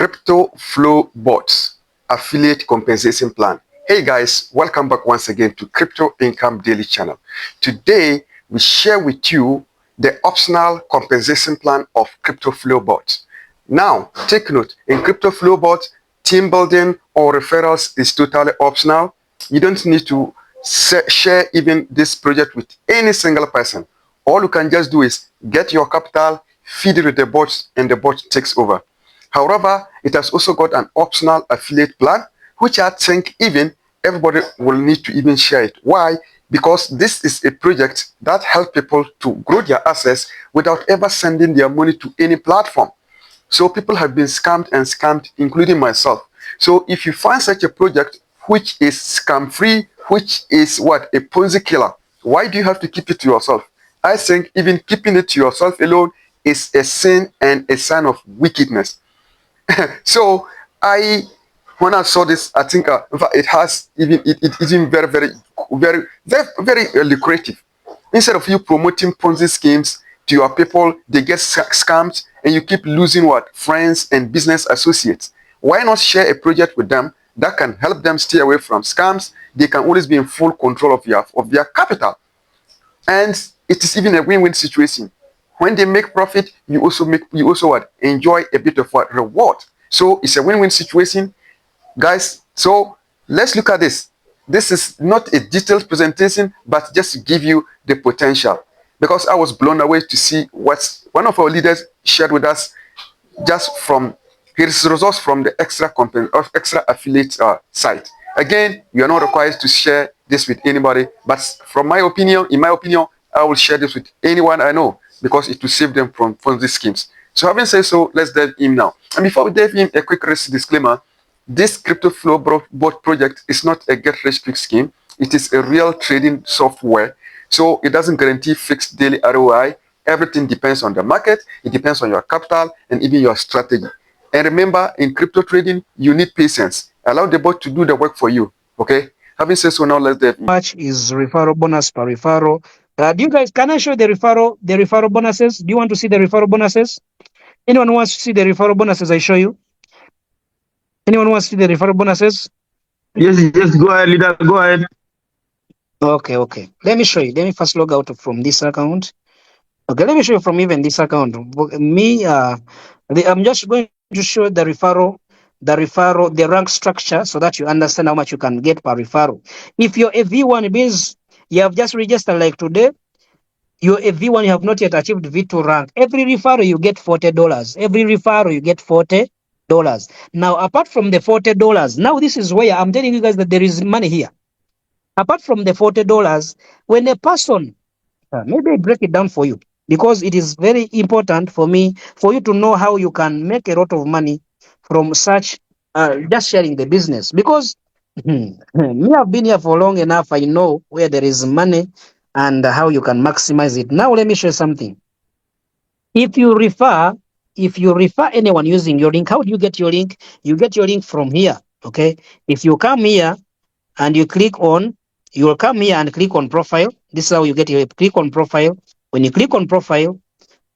Crypto Flow Bots Affiliate Compensation Plan. Hey guys, welcome back once again to Crypto Income Daily Channel. Today, we share with you the optional compensation plan of Crypto Flow Bots. Now, take note, in Crypto Flow Bots, team building or referrals is totally optional. You don't need to share even this project with any single person. All you can just do is get your capital, feed it with the bots, and the bot takes over. However, it has also got an optional affiliate plan, which I think even everybody will need to even share it. Why? Because this is a project that helps people to grow their assets without ever sending their money to any platform. So people have been scammed, including myself. So if you find such a project which is scam-free, which is what? A Ponzi killer, why do you have to keep it to yourself? I think even keeping it to yourself alone is a sin and a sign of wickedness. So when I saw this, I think in fact it has it's even very lucrative. Instead of you promoting Ponzi schemes to your people, they get scammed and you keep losing what? Friends and business associates. Why not share a project with them that can help them stay away from scams? They can always be in full control of their capital. And it is even a win-win situation. When they make profit, you also what? Enjoy a bit of what? Reward. So it's a win-win situation, guys. So let's look at this. This is not a detailed presentation, but just to give you the potential. Because I was blown away to see what one of our leaders shared with us just from his results from the extra affiliate site. Again, you are not required to share this with anybody, but in my opinion, I will share this with anyone I know, because it will save them from Ponzi schemes. So having said so, let's dive in now. And before we dive in, a quick risk disclaimer. This Crypto Flow Bot project is not a get-rich-quick scheme. It is a real trading software. So it doesn't guarantee fixed daily ROI. Everything depends on the market. It depends on your capital and even your strategy. And remember, in crypto trading, you need patience. Allow the bot to do the work for you. Okay? Having said so, now let's dive in. How much is referral bonus per referral? Do you guys, can I show the referral bonuses? Do you want to see the referral bonuses? Anyone wants to see the referral bonuses I show you? Anyone wants to see the referral bonuses? Yes, go ahead, leader, go ahead. Okay. Let me show you. Let me first log out from this account. Okay, let me show you from even this account. I'm just going to show the rank structure so that you understand how much you can get per referral. If you're a V1, it means you have just registered like today. You're a V1, you have not yet achieved V2 rank. Every referral you get $40. Every referral you get $40. Now, apart from the $40, now this is where I'm telling you guys that there is money here. Apart from the $40, when a person, maybe I break it down for you, because it is very important for you to know how you can make a lot of money from such just sharing the business. Because me, I've been here for long enough. I know where there is money and how you can maximize it. Now let me show you something. If you refer anyone using your link, how do you get your link? You get your link from here. Okay. If you come here and you will come here and click on profile. This is how you get your click on profile. When you click on profile,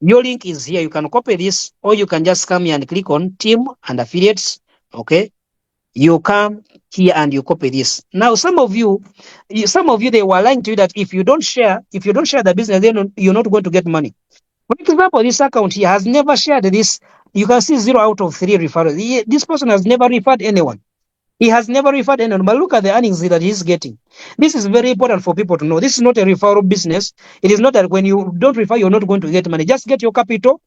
your link is here. You can copy this, or you can just come here and click on team and affiliates. Okay. You come here and you copy this. Now, some of you, they were lying to you that if you don't share the business, then you're not going to get money. For example, this account here has never shared this. You can see 0 out of 3 referrals. This person has never referred anyone. He has never referred anyone, but look at the earnings that he's getting. This is very important for people to know. This is not a referral business. It is not that when you don't refer, you're not going to get money. Just get your capital.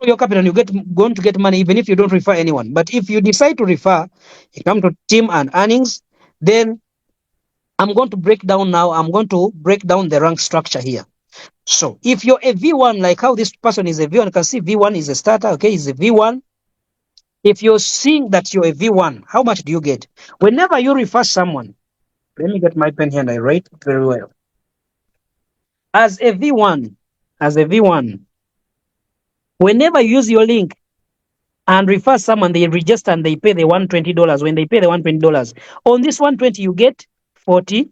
Your capital, and going to get money even if you don't refer anyone. But if you decide to refer, you come to team and earnings, then I'm going to break down the rank structure here. So if you're a V1, like how this person is a V1, you can see V1 is a starter, okay, is a V1. If you're seeing that you're a V1, how much do you get? Whenever you refer someone, let me get my pen here and I write very well. As a V1, whenever you use your link and refer someone, they register and they pay the $120. When they pay the $120, on this 120 you get $40.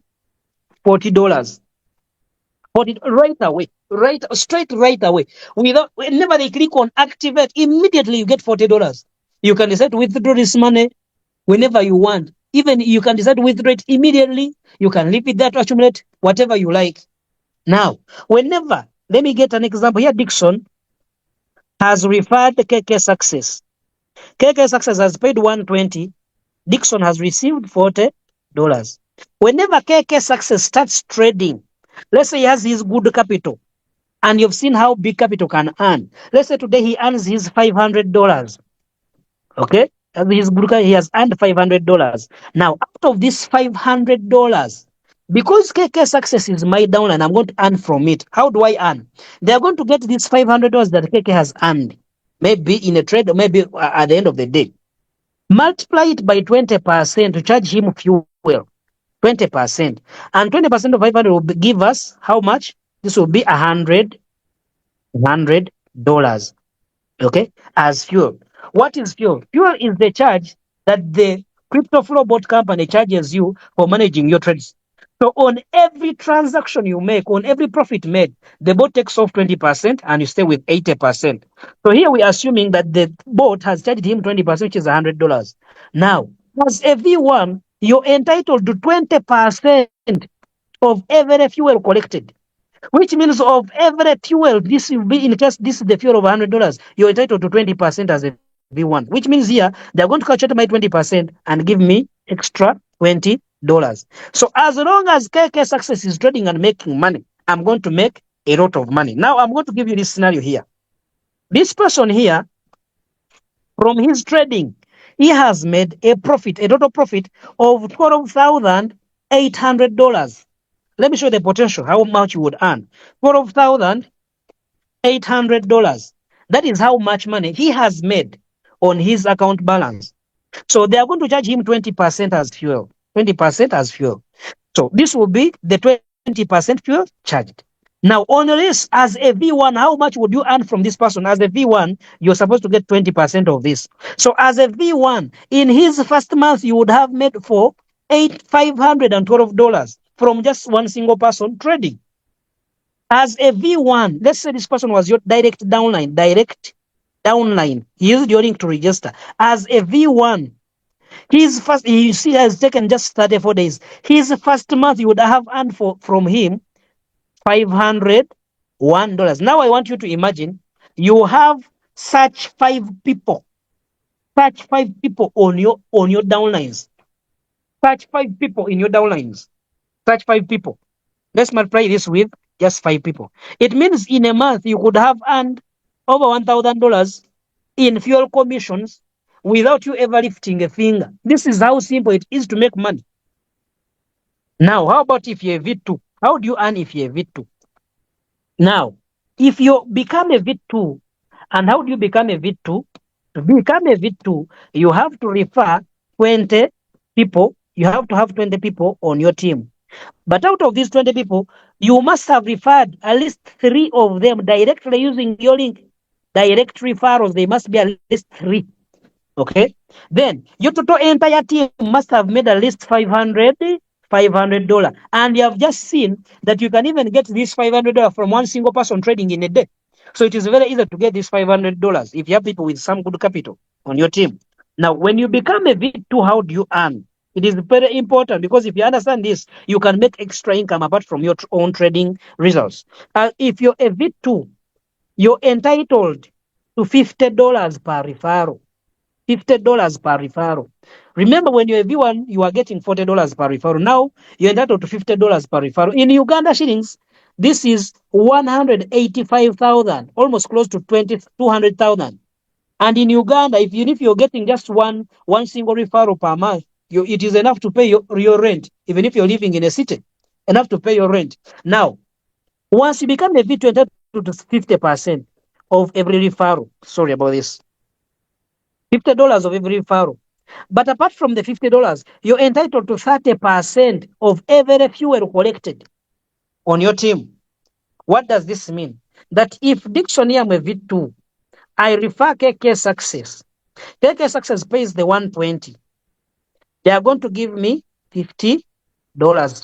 Right away. Straight right away. Whenever they click on activate, immediately you get $40. You can decide to withdraw this money whenever you want. Even you can decide to withdraw it immediately. You can leave it there to accumulate whatever you like. Now, whenever, let me get an example here. Dixon has referred KK Success. KK Success has paid 120. Dixon has received $40. Whenever KK Success starts trading, let's say he has his good capital, and you've seen how big capital can earn. Let's say today he earns his $500. Okay? As his good he has earned $500. Now, out of this $500, because KK Success is my downline, I'm going to earn from it. How do I earn? They are going to get this $500 that KK has earned, maybe in a trade or maybe at the end of the day. Multiply it by 20% to charge him fuel. 20%. And 20% of 500 will give us how much? This will be $100. Okay, as fuel. What is fuel? Fuel is the charge that the crypto flow bot company charges you for managing your trades. So on every transaction you make, on every profit made, the bot takes off 20% and you stay with 80%. So here we are assuming that the bot has charged him 20%, which is $100. Now, as a V1, you're entitled to 20% of every fuel collected. Which means of every fuel, this will be in case this is the fuel of $100, you're entitled to 20% as a V1. Which means here they're going to calculate my 20% and give me extra $20. So as long as KK Success is trading and making money, I'm going to make a lot of money. Now I'm going to give you this scenario here. This person here, from his trading, he has made a profit, a total profit of $12,800. Let me show you the potential, how much you would earn. $12,800. That is how much money he has made on his account balance. So they are going to charge him 20% as fuel. 20% as fuel. So this will be the 20% fuel charged. Now, on this, as a V1, how much would you earn from this person? As a V1, you're supposed to get 20% of this. So as a V1, in his first month, you would have made for $512 from just one single person trading. As a V1, let's say this person was your direct downline. He used your link to register. As a V1, his first, you see, has taken just 34 days. His first month, you would have earned from him $501. Now I want you to imagine you have such five people on your downlines. Such five people in your downlines. Such five people. Let's multiply this with just 5 people. It means in a month you could have earned over $1,000 in fuel commissions without you ever lifting a finger. This is how simple it is to make money. Now, how about if you're a V2? How do you earn if you're a V2? Now, if you become a V2, and how do you become a V2? To become a V2, you have to refer 20 people. You have to have 20 people on your team. But out of these 20 people, you must have referred at least 3 of them directly using your link. Direct referrals, they must be at least 3. Okay? Then your total entire team must have made at least $500. And you have just seen that you can even get this $500 from one single person trading in a day. So it is very easy to get this $500 if you have people with some good capital on your team. Now, when you become a V2, how do you earn? It is very important because if you understand this, you can make extra income apart from your own trading results. If you're a V2, you're entitled to $50 per referral. $50 per referral. Remember, when you're a V1, you are getting $40 per referral. Now, you're entitled to $50 per referral. In Uganda shillings, this is 185,000, almost close to 200,000. And in Uganda, if you're getting just one single referral per month, it is enough to pay your rent, even if you're living in a city, enough to pay your rent. Now, once you become a V2, you're entitled to 50% of every referral. Sorry about this. $50 of every referral. But apart from the $50, you're entitled to 30% of every fuel collected on your team. What does this mean? That if Dixon here, I'm a V2, I refer KK Success. KK Success pays the 120. They are going to give me $50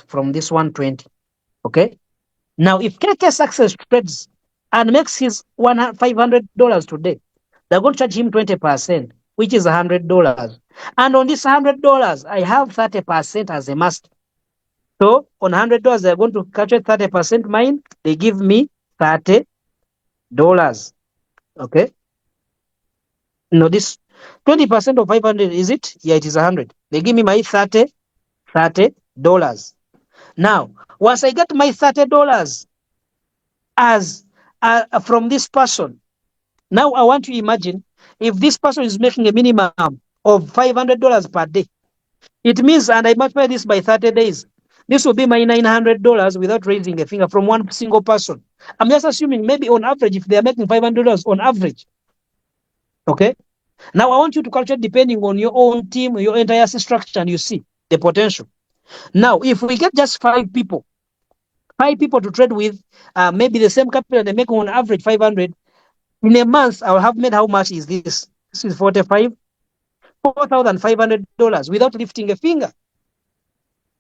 from this 120. Okay? Now, if KK Success trades and makes his $500 today, they're going to charge him 20%, which is $100. And on this $100, I have 30% as a master. So on $100, they're going to calculate 30% mine. They give me $30. Okay. No, this 20% of 500, is it? Yeah, it is 100. They give me my $30. Now, once I get my $30 as from this person, now I want to imagine if this person is making a minimum of $500 per day, it means, and I multiply this by 30 days, this will be my $900 without raising a finger from one single person. I'm just assuming maybe on average, if they are making $500 on average. Okay. Now I want you to calculate depending on your own team, your entire structure, and you see the potential. Now, if we get just five people to trade with, maybe the same capital, they make on average 500. In a month, I will have made how much is this? This is $4,500 without lifting a finger.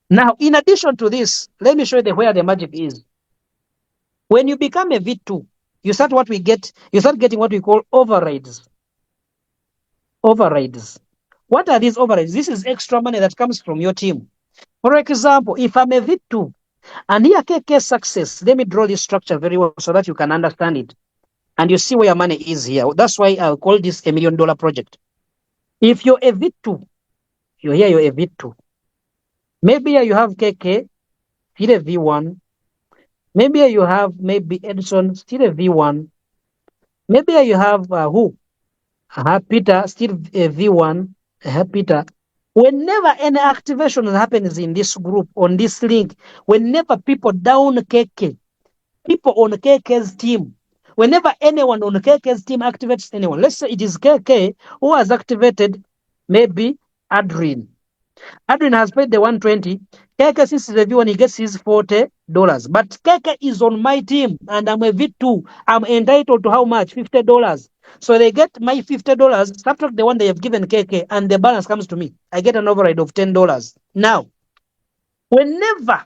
Now, in addition to this, let me show you where the magic is. When you become a V2, you start getting what we call overrides. Overrides. What are these overrides? This is extra money that comes from your team. For example, if I'm a V2 and here KK success, let me draw this structure very well so that you can understand it. And you see where your money is here. That's why I call this $1 million project. If you're a V2, you're a V2. Maybe you have KK, still a V1. Maybe you have Edison, still a V1. Maybe you have who? Peter, still a V1. Peter. Whenever any activation happens in this group, on this link, whenever people down KK, people on KK's team, whenever anyone on KK's team activates anyone, let's say it is KK who has activated maybe Adrian. Adrian has paid the 120. KK, since he's a V1, he gets his $40. But KK is on my team and I'm a V2. I'm entitled to how much? $50. So they get my $50, subtract the one they have given KK, and the balance comes to me. I get an override of $10. Now, whenever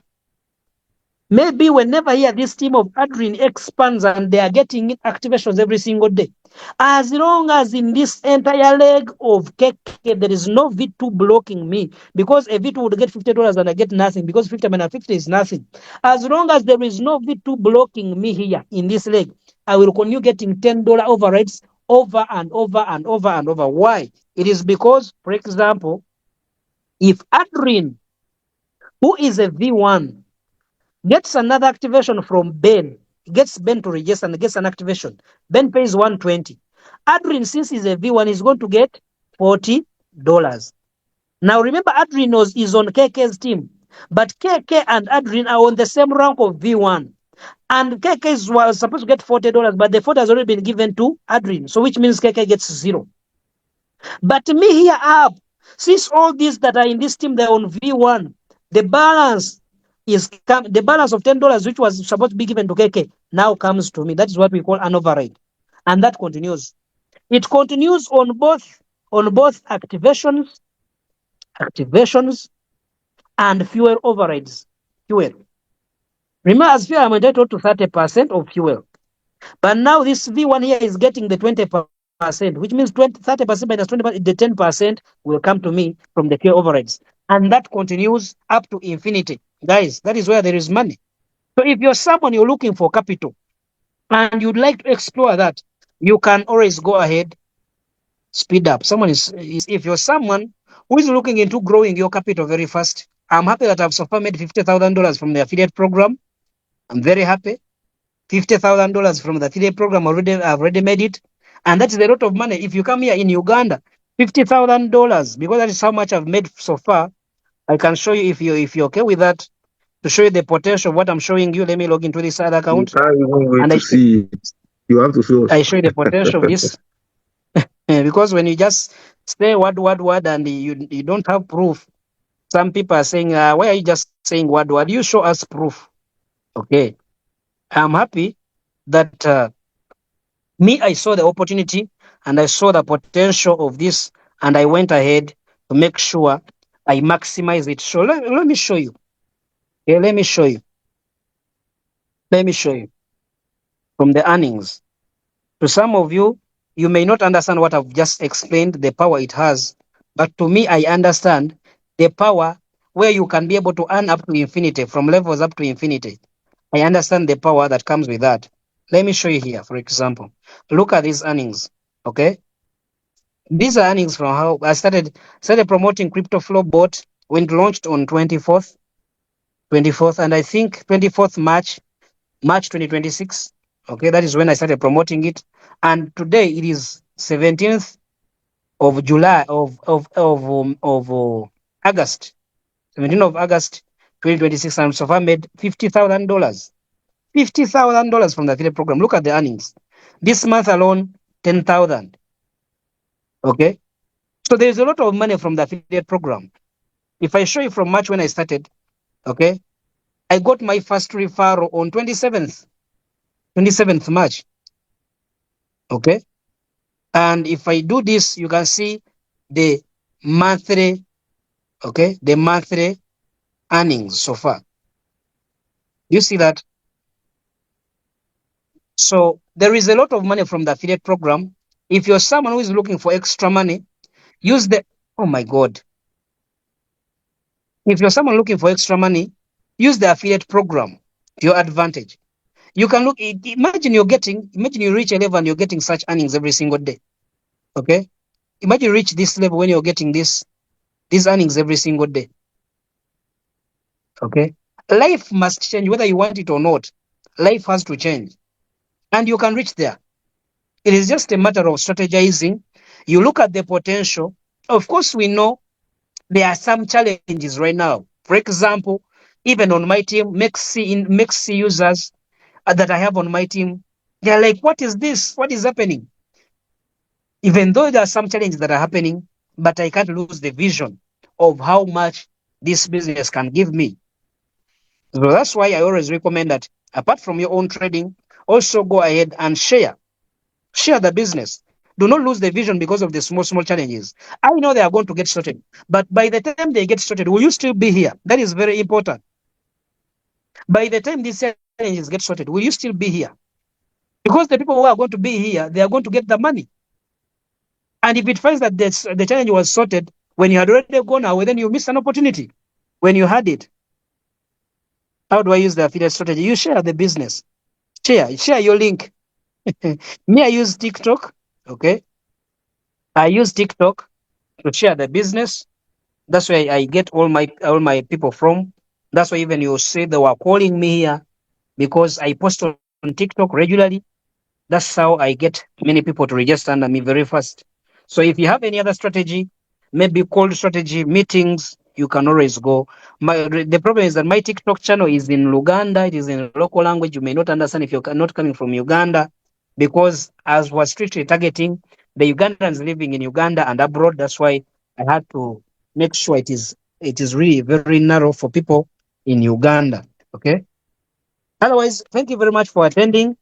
here this team of Adrian expands and they are getting activations every single day, as long as in this entire leg of KK there is no V2 blocking me, because a V2 would get $50 and I get nothing, because 50 minus 50 is nothing. As long as there is no V2 blocking me here in this leg, I will continue getting $10 overrides over and over and over and over. Why? It is because, for example, if Adrian, who is a V1, gets another activation from Ben, gets Ben to register and gets an activation, Ben pays 120. Adrian, since he's a V1, is going to get $40. Now remember, Adrian is on KK's team, but KK and Adrian are on the same rank of V1. And KK was supposed to get $40, but the 40 has already been given to Adrian, so which means KK gets $0. But me here up, since all these that are in this team, they're on V1, the balance of $10, which was supposed to be given to KK, now comes to me. That is what we call an override. And that continues. It continues on both activations and fuel overrides. Fuel. Remember, as fuel, I'm entitled to 30% of fuel. But now this V1 here is getting the 20%, which means 30% minus 20%, the 10% will come to me from the fuel overrides. And that continues up to infinity. Guys, that is where there is money. So if you're someone you're looking for capital and you'd like to explore that, you can always go ahead, speed up. If you're someone who is looking into growing your capital very fast, I'm happy that I've so far made $50,000 from the affiliate program. I'm very happy. $50,000 from the affiliate program I've already made it. And that is a lot of money. If you come here in Uganda, $50,000, because that is how much I've made so far. I can show you if you're okay with that, to show you the potential of what I'm showing you. Let me log into this other account. You can't even wait to see it. You have to show us. I show you the potential of this. Because when you just say word, and you don't have proof, some people are saying, why are you just saying word? You show us proof. Okay. I'm happy that I saw the opportunity and I saw the potential of this, and I went ahead to make sure I maximize it. So let me show you. Okay, let me show you. Let me show you from the earnings. To some of you, you may not understand what I've just explained, the power it has, but to me, I understand the power where you can be able to earn up to infinity, from levels up to infinity. I understand the power that comes with that. Let me show you here, for example. Look at these earnings, okay? These are earnings from how I started promoting Crypto Flow bot when it launched on 24th, and I think 24th March 2026. Okay, that is when I started promoting it. And today it is 17th of July of August, 17th of August 2026. And so far made $50,000. $50,000 from the affiliate program. Look at the earnings. This month alone, 10,000. Okay. So there's a lot of money from the affiliate program. If I show you from March when I started, okay, I got my first referral on 27th March. Okay. And if I do this, you can see the monthly, okay, the monthly earnings so far. You see that? So there is a lot of money from the affiliate program. If you're someone who is looking for extra money, use the, oh my God. If you're someone looking for extra money, use the affiliate program to your advantage. You can look, imagine you reach a level and you're getting such earnings every single day. Okay. Imagine you reach this level when you're getting these earnings every single day. Okay. Life must change whether you want it or not. Life has to change. And you can reach there. It is just a matter of strategizing. You look at the potential. Of course, we know there are some challenges right now. For example, even on my team, Mexi users that I have on my team, they're like, what is this? What is happening? Even though there are some challenges that are happening, but I can't lose the vision of how much this business can give me. So that's why I always recommend that apart from your own trading, also go ahead and share the business. Do not lose the vision because of the small challenges. I know they are going to get started, but by the time they get started, will you still be here? That is very important. By the time these challenges get sorted, will you still be here? Because the people who are going to be here, they are going to get the money. And if it finds that the challenge was sorted when you had already gone away, then you missed an opportunity when you had it. How do I use the affiliate strategy? You share the business. Share your link. Me, I use TikTok. Okay. I use TikTok to share the business. That's where I get all my people from. That's why even you see they were calling me here because I post on TikTok regularly. That's how I get many people to register under me very fast. So if you have any other strategy, maybe cold strategy, meetings, you can always go. The problem is that my TikTok channel is in Luganda. It is in local language. You may not understand if you're not coming from Uganda, because as was strictly targeting the Ugandans living in Uganda and abroad. That's why I had to make sure it is really very narrow for people in Uganda. Okay. Otherwise, thank you very much for attending.